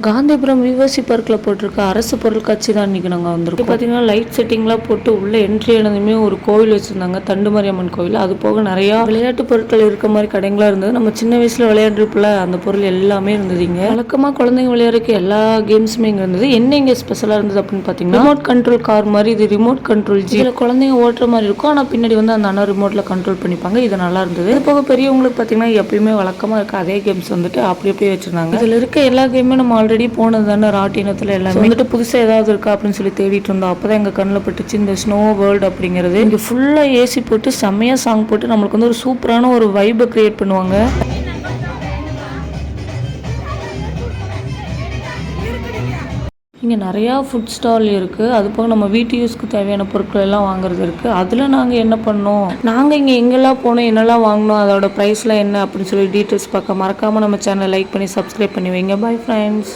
காந்திபுரம் விவசி பார்க்கில் போட்டிருக்க அரசு பொருட்காட்சி தான் இன்றைக்கி நாங்கள் வந்திருக்கோம். பார்த்தீங்கன்னா லைட் செட்டிங்லாம் போட்டு உள்ளே என்ட்ரி ஆனதுமே ஒரு கோவில் வச்சுருந்தாங்க, தண்டுமாரியம்மன் கோவில். அது போக நிறையா விளையாட்டு பொருட்கள் இருக்க மாதிரி கடைங்களாக இருந்தது. நம்ம சின்ன வயசில் விளையாண்டுருப்பில் அந்த பொருள் எல்லாமே இருந்தது. இங்கே வழக்கமாக குழந்தைங்க விளையாடுறதுக்கு எல்லா கேம்ஸுமே இங்கே இருந்தது. என்ன இங்கே ஸ்பெஷலாக இருந்தது அப்படின்னு பார்த்தீங்கன்னா, ரிமோட் கண்ட்ரோல் கார் மாதிரி, இது ரிமோட் கண்ட்ரோல் இதில் குழந்தைங்க ஓட்டுற மாதிரி இருக்கும். ஆனால் பின்னாடி வந்து அந்த அண்ணா ரிமோட்டில் கண்ட்ரோல் பண்ணிப்பாங்க. இது நல்லா இருந்தது. இது போக பெரியவங்களுக்கு பார்த்தீங்கன்னா எப்பயுமே வழக்கமாக இருக்க அதே கேம்ஸ் வந்துட்டு அப்படி அப்படியே வச்சுருந்தாங்க. இதில் இருக்க எல்லா கேமுமே நம்ம ஆல்ரெடி போனது தானே. ராட்டினத்தில் எல்லாமே வந்துட்டு புதுசாக ஏதாவது இருக்கா அப்படின்னு சொல்லி தேடிட்டு இருந்தோம். அப்போ தான் எங்கள் கண்ணில் பட்டுச்சு இந்த ஸ்னோ வேர்ல்டு அப்படிங்கிறது. இங்கே ஃபுல்லாக ஏசி போட்டு செம்மையாக சாங் போட்டு நம்மளுக்கு வந்து ஒரு சூப்பரான ஒரு வைபை கிரியேட் பண்ணுவாங்க. இங்கே நிறையா ஃபுட் ஸ்டால் இருக்குது. அது போக நம்ம வீட்டு யூஸ்க்கு தேவையான பொருட்கள் எல்லாம் வாங்குறது இருக்குது. அதில் நாங்கள் என்ன பண்ணோம், நாங்கள் இங்கே எங்கெல்லாம் போனோம், என்னெல்லாம் வாங்கினோம், அதோட ப்ரைஸ்லாம் என்ன அப்படின்னு சொல்லி டீட்டெயில்ஸ் பார்க்க மறக்காமல் நம்ம சேனலை லைக் பண்ணி சப்ஸ்கிரைப் பண்ணி வைங்க. Bye friends.